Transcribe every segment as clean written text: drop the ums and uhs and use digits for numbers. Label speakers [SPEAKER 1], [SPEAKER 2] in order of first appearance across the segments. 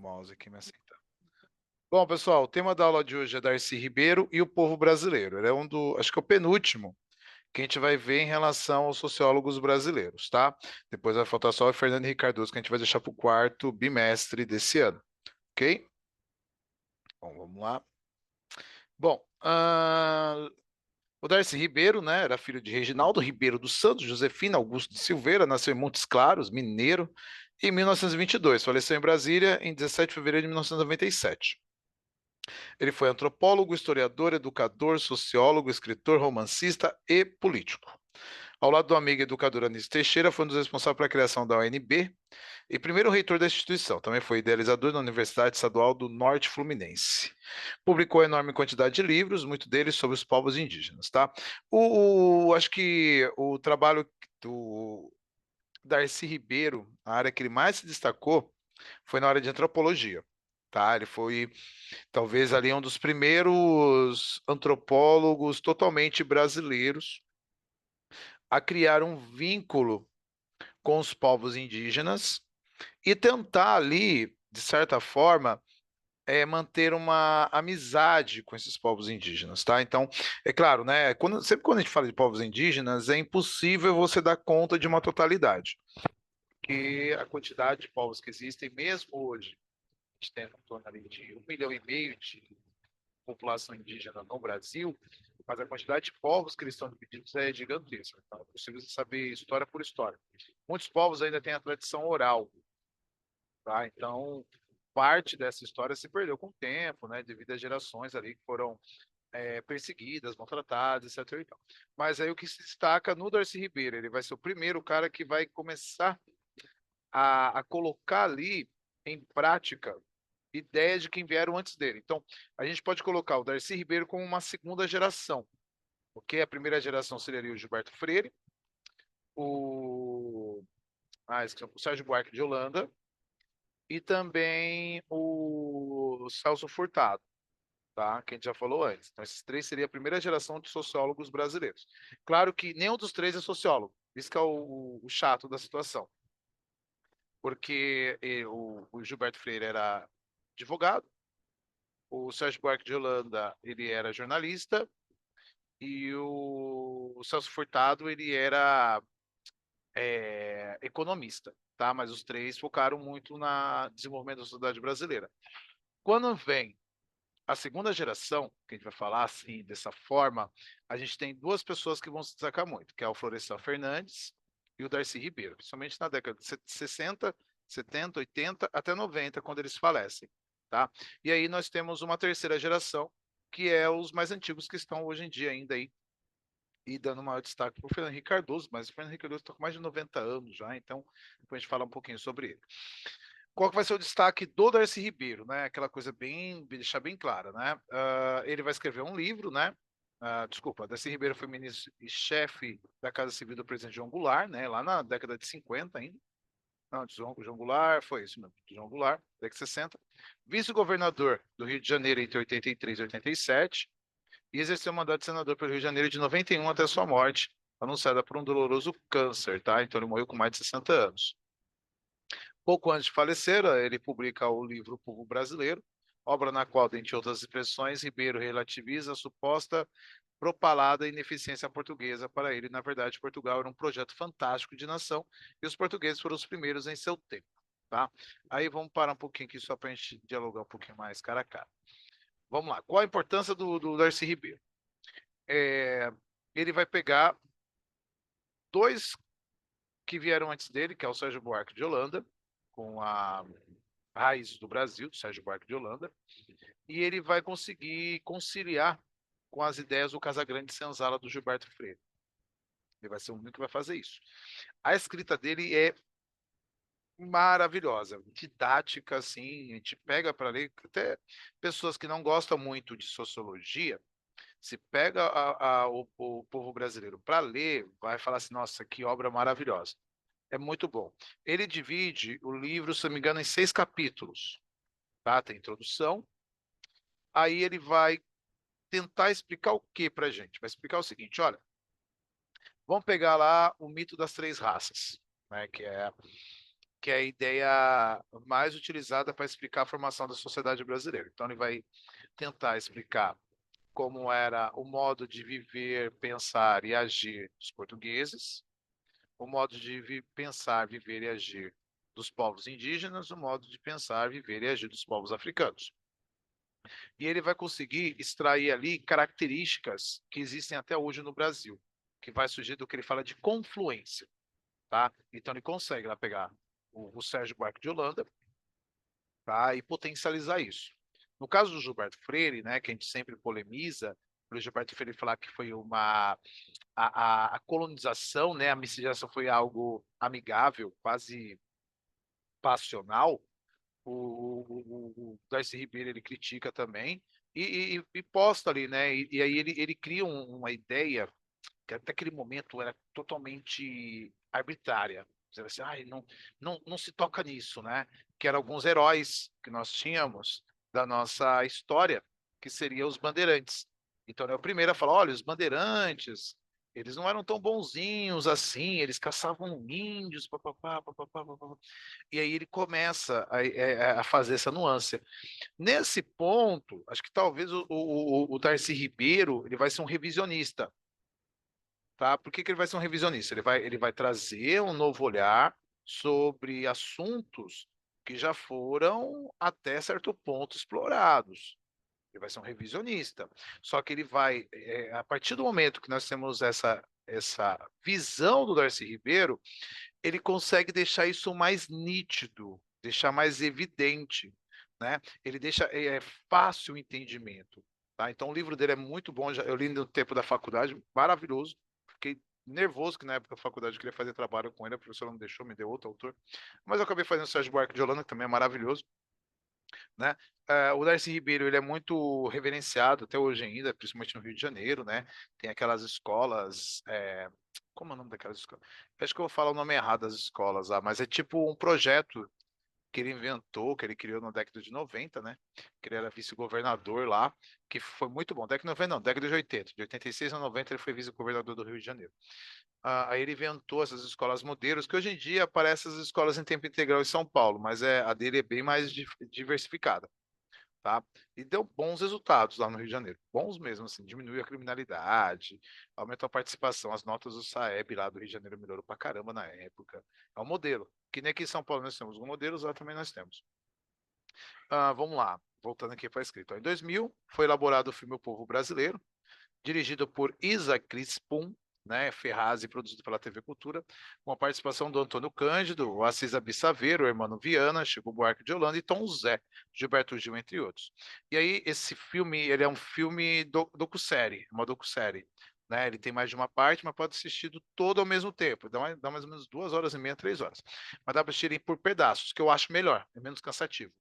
[SPEAKER 1] mouse aqui me aceitar. Bom, pessoal, o tema da aula de hoje é Darcy Ribeiro e o povo brasileiro. Ele é acho que é o penúltimo que a gente vai ver em relação aos sociólogos brasileiros, tá? Depois vai faltar só o Fernando Henrique Cardoso, que a gente vai deixar para o quarto bimestre desse ano, ok? Bom, vamos lá. Bom, o Darcy Ribeiro, né, era filho de Reginaldo Ribeiro dos Santos, Josefina Augusto de Silveira, nasceu em Montes Claros, mineiro, em 1922. Faleceu em Brasília em 17 de fevereiro de 1997. Ele foi antropólogo, historiador, educador, sociólogo, escritor, romancista e político. Ao lado do amigo educador Anísio Teixeira, foi um dos responsáveis pela criação da UNB e primeiro reitor da instituição. Também foi idealizador da Universidade Estadual do Norte Fluminense. Publicou enorme quantidade de livros, muitos deles sobre os povos indígenas. Tá? Acho que o trabalho do Darcy Ribeiro, a área que ele mais se destacou, foi na área de antropologia. Tá? Ele foi talvez ali um dos primeiros antropólogos totalmente brasileiros a criar um vínculo com os povos indígenas e tentar ali, de certa forma, manter uma amizade com esses povos indígenas, tá? Então, é claro, né? Sempre quando a gente fala de povos indígenas, é impossível você dar conta de uma totalidade, porque a quantidade de povos que existem, mesmo hoje, a gente tem em torno ali de 1,5 milhão de população indígena no Brasil, mas a quantidade de povos que eles estão divididos é gigantesca. Então, é possível saber história por história. Muitos povos ainda têm a tradição oral, tá? Então, parte dessa história se perdeu com o tempo, né? Devido às gerações ali que foram perseguidas, maltratadas, etc. Mas aí o que se destaca no Darcy Ribeiro, ele vai ser o primeiro cara que vai começar a colocar ali em prática ideias de quem vieram antes dele. Então, a gente pode colocar o Darcy Ribeiro como uma segunda geração, porque a primeira geração seria o Gilberto Freire, o, o Sérgio Buarque de Holanda e também o Celso Furtado, tá? Que a gente já falou antes. Então, esses três seria a primeira geração de sociólogos brasileiros. Claro que nenhum dos três é sociólogo, isso que é o chato da situação, porque o Gilberto Freire era advogado, o Sérgio Buarque de Holanda ele era jornalista e o Celso Furtado ele era economista, tá? Mas os três focaram muito no desenvolvimento da sociedade brasileira. Quando vem a segunda geração, que a gente vai falar assim, dessa forma, a gente tem duas pessoas que vão se destacar muito, que é o Florestan Fernandes e o Darcy Ribeiro, principalmente na década de 60, 70, 80 até 90, quando eles falecem, tá? E aí nós temos uma terceira geração, que é os mais antigos que estão hoje em dia ainda aí e dando maior destaque para o Fernando Henrique Cardoso, mas o Fernando Henrique Cardoso está com mais de 90 anos já, então depois a gente fala um pouquinho sobre ele. Qual que vai ser o destaque do Darcy Ribeiro, né? Aquela coisa bem, deixar bem clara, né? Ele vai escrever um livro, né? Desculpa, Darcy Ribeiro foi ministro e chefe da Casa Civil do presidente João Goulart, né? Lá na década de 50 ainda. Não, de João Goulart, foi isso mesmo, de João Goulart, década de 60. Vice-governador do Rio de Janeiro entre 83 e 87 e exerceu o mandato de senador pelo Rio de Janeiro de 91 até sua morte, anunciada por um doloroso câncer, tá? Então ele morreu com mais de 60 anos. Pouco antes de falecer, ele publica o livro O Povo Brasileiro, obra na qual, dentre outras expressões, Ribeiro relativiza a suposta propalada ineficiência portuguesa. Para ele, na verdade, Portugal era um projeto fantástico de nação e os portugueses foram os primeiros em seu tempo. Tá? Aí vamos parar um pouquinho aqui só para a gente dialogar um pouquinho mais cara a cara. Vamos lá. Qual a importância do Darcy Ribeiro? Ele vai pegar dois que vieram antes dele, que é o Sérgio Buarque de Holanda, com a Raiz do Brasil, do Sérgio Buarque de Holanda, e ele vai conseguir conciliar com as ideias do Casagrande Senzala do Gilberto Freire. Ele vai ser o único que vai fazer isso. A escrita dele é maravilhosa, didática, assim, a gente pega para ler, até pessoas que não gostam muito de sociologia, se pega o povo brasileiro para ler, vai falar assim, nossa, que obra maravilhosa. É muito bom. Ele divide o livro, se não me engano, em 6 capítulos. Tá? Tem introdução. Aí ele vai tentar explicar o que para a gente? Vai explicar o seguinte, olha, vamos pegar lá o mito das 3 raças, né, que é que é a ideia mais utilizada para explicar a formação da sociedade brasileira. Então, ele vai tentar explicar como era o modo de viver, pensar e agir dos portugueses, o modo de pensar, viver e agir dos povos indígenas, o modo de pensar, viver e agir dos povos africanos. E ele vai conseguir extrair ali características que existem até hoje no Brasil, que vai surgir do que ele fala de confluência, tá? Então ele consegue lá pegar o Sérgio Buarque de Holanda, tá? E potencializar isso. No caso do Gilberto Freire, né, que a gente sempre polemiza, o Gilberto Freire falar que foi a colonização, né, a miscigenação foi algo amigável, quase passional. O Darcy Ribeiro ele critica também e posta ali, né? E aí ele cria uma ideia que até aquele momento era totalmente arbitrária. Dizendo assim, ah, não se toca nisso, né? Que eram alguns heróis que nós tínhamos da nossa história, que seriam os bandeirantes. Então, é o primeiro a falar, olha, os bandeirantes, eles não eram tão bonzinhos assim, eles caçavam índios, papapá, papapá, papapá. E aí ele começa a fazer essa nuance. Nesse ponto, acho que talvez o Darcy Ribeiro ele vai ser um revisionista, tá? Por que ele vai ser um revisionista? Ele vai trazer um novo olhar sobre assuntos que já foram até certo ponto explorados. Ele vai ser um revisionista. Só que ele vai, a partir do momento que nós temos essa visão do Darcy Ribeiro, ele consegue deixar isso mais nítido, deixar mais evidente, né? Ele deixa fácil o entendimento, tá? Então o livro dele é muito bom, eu li no tempo da faculdade, maravilhoso. Fiquei nervoso que na época da faculdade eu queria fazer trabalho com ele, a professora não deixou, me deu outro autor. Mas eu acabei fazendo o Sérgio Buarque de Holanda, que também é maravilhoso, né? O Darcy Ribeiro ele é muito reverenciado até hoje ainda, principalmente no Rio de Janeiro, né? Tem aquelas escolas, como é o nome daquelas escolas? Acho que eu vou falar o nome errado das escolas lá, mas é tipo um projeto que ele inventou, que ele criou na década de 90, né? Que ele era vice-governador lá, que foi muito bom. Década de 90 não, década de 80. De 86 a 90 ele foi vice-governador do Rio de Janeiro. Aí ele inventou essas escolas modelos, que hoje em dia aparecem as escolas em tempo integral em São Paulo, mas a dele é bem mais diversificada, tá? E deu bons resultados lá no Rio de Janeiro, bons mesmo, assim, diminuiu a criminalidade, aumentou a participação, as notas do Saeb lá do Rio de Janeiro melhorou pra caramba na época. É um modelo, que nem aqui em São Paulo nós temos modelos, lá também nós temos. Vamos lá, voltando aqui para a escrita. Em 2000, foi elaborado o filme O Povo Brasileiro, dirigido por Isa Crispum, né, Ferraz e produzido pela TV Cultura, com a participação do Antônio Cândido, o Assis Abissaveiro, o Hermano Viana, Chico Buarque de Holanda e Tom Zé, Gilberto Gil, entre outros. E aí, esse filme, ele é um filme docu-série, uma docu-série. Né? Ele tem mais de uma parte, mas pode ser assistido todo ao mesmo tempo. Dá mais ou menos 2 horas e meia, 3 horas. Mas dá para assistir por pedaços, que eu acho melhor, é menos cansativo.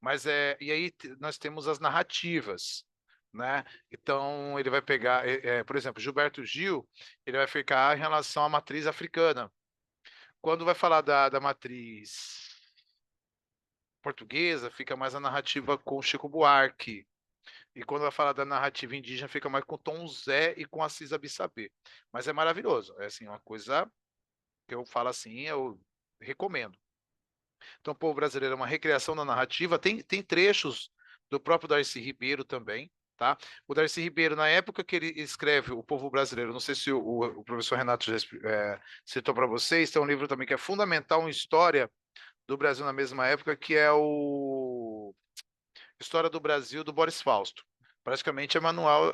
[SPEAKER 1] Mas e aí nós temos as narrativas, né? Então ele vai pegar, por exemplo, Gilberto Gil, ele vai ficar em relação à matriz africana. Quando vai falar da matriz portuguesa, fica mais a narrativa com Chico Buarque. E quando vai falar da narrativa indígena, fica mais com Tom Zé e com Assis Abissabê. Mas é maravilhoso, é assim uma coisa que eu falo assim, eu recomendo. Então, o povo brasileiro é uma recriação da narrativa. Tem trechos do próprio Darcy Ribeiro também, tá? O Darcy Ribeiro, na época que ele escreve O Povo Brasileiro, não sei se o professor Renato já citou para vocês, tem um livro também que é fundamental em história do Brasil na mesma época, que é o História do Brasil, do Boris Fausto. Praticamente é manual,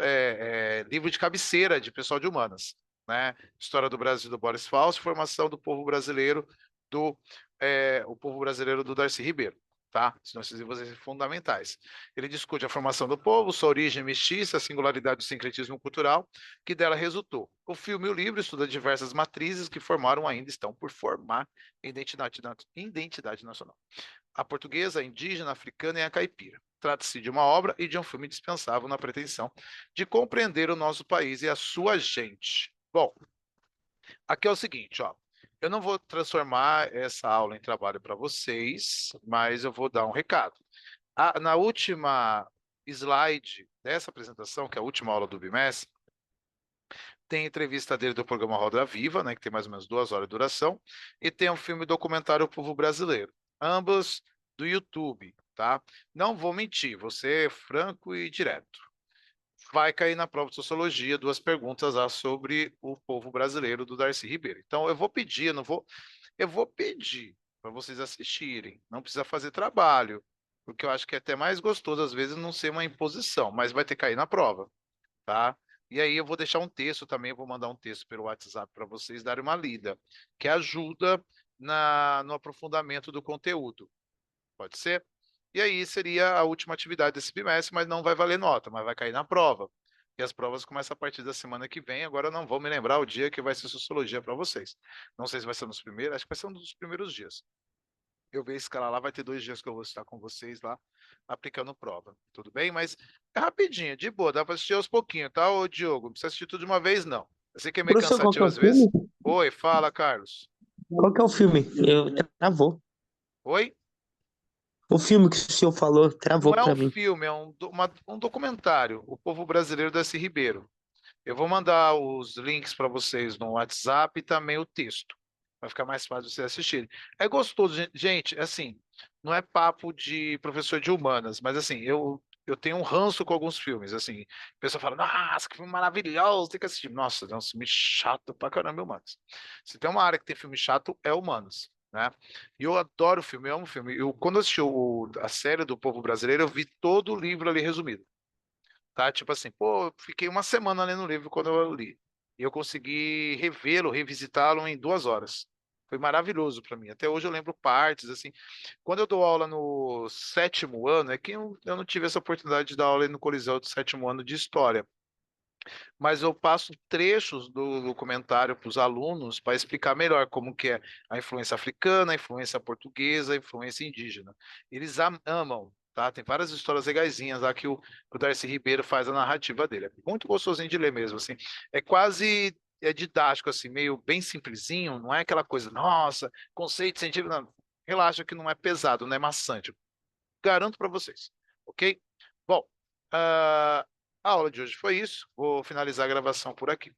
[SPEAKER 1] livro de cabeceira de pessoal de humanas, né? História do Brasil do Boris Fausto, formação do povo brasileiro do o povo brasileiro do Darcy Ribeiro, tá? São esses livros fundamentais. Ele discute a formação do povo, sua origem mestiça, a singularidade do sincretismo cultural que dela resultou. O filme e o livro estuda diversas matrizes que formaram ainda estão por formar identidade nacional. A portuguesa, a indígena, a africana e a caipira. Trata-se de uma obra e de um filme dispensável na pretensão de compreender o nosso país e a sua gente. Bom, aqui é o seguinte, ó. Eu não vou transformar essa aula em trabalho para vocês, mas eu vou dar um recado. Na última slide dessa apresentação, que é a última aula do bimestre, tem entrevista dele do programa Roda Viva, né, que tem mais ou menos 2 horas de duração, e tem um filme documentário O Povo Brasileiro, ambos do YouTube, tá? Não vou mentir, vou ser franco e direto. Vai cair na prova de sociologia 2 perguntas lá sobre o povo brasileiro do Darcy Ribeiro. Então eu vou pedir, eu vou pedir para vocês assistirem. Não precisa fazer trabalho, porque eu acho que é até mais gostoso às vezes não ser uma imposição, mas vai ter que cair na prova, tá? E aí eu vou deixar um texto também, eu vou mandar um texto pelo WhatsApp para vocês darem uma lida, que ajuda no aprofundamento do conteúdo. Pode ser? E aí seria a última atividade desse bimestre, mas não vai valer nota, mas vai cair na prova. E as provas começam a partir da semana que vem. Agora eu não vou me lembrar o dia que vai ser sociologia para vocês. Não sei se vai ser nos primeiros, acho que vai ser um dos primeiros dias. Eu ver a escala lá, vai ter 2 dias que eu vou estar com vocês lá, aplicando prova. Tudo bem? Mas é rapidinho, de boa, dá para assistir aos pouquinhos, tá, ô Diogo? Não precisa assistir tudo de uma vez, não. Eu sei que é meio
[SPEAKER 2] Professor, qual que
[SPEAKER 1] cansativo
[SPEAKER 2] é
[SPEAKER 1] às
[SPEAKER 2] o filme?
[SPEAKER 1] vezes. Oi, fala, Carlos.
[SPEAKER 2] Qual que é o filme? Eu travou.
[SPEAKER 1] Oi?
[SPEAKER 2] O filme que o senhor falou
[SPEAKER 1] Não
[SPEAKER 2] travou
[SPEAKER 1] é um
[SPEAKER 2] pra mim.
[SPEAKER 1] filme, é um documentário, O Povo Brasileiro da Ribeiro. Eu vou mandar os links para vocês no WhatsApp e também o texto. Vai ficar mais fácil vocês assistirem. É gostoso, gente, assim, não é papo de professor de humanas, mas assim, eu tenho um ranço com alguns filmes, assim, a pessoa fala, nossa, que filme maravilhoso, tem que assistir. Nossa, é um filme chato pra caramba, humanos. Se tem uma área que tem filme chato, é humanos, né? E eu adoro filme, eu amo filme. Quando eu assisti a série do Povo Brasileiro, eu vi todo o livro ali resumido, tá? Tipo assim, pô, eu fiquei uma semana lendo o livro quando eu li. E eu consegui revê-lo, revisitá-lo em 2 horas. Foi maravilhoso para mim. Até hoje eu lembro partes, assim. Quando eu dou aula no 7º ano, é que eu não tive essa oportunidade de dar aula aí no Coliseu do 7º ano de História, mas eu passo trechos do documentário para os alunos para explicar melhor como que é a influência africana, a influência portuguesa, a influência indígena. Eles amam, tá? Tem várias histórias legaisinhas lá que o Darcy Ribeiro faz a narrativa dele. É muito gostosinho de ler mesmo, assim. É quase didático, assim, meio bem simplesinho, não é aquela coisa, nossa, conceito científico, não. Relaxa que não é pesado, não é maçante. Garanto para vocês, ok? Bom, a aula de hoje foi isso. Vou finalizar a gravação por aqui.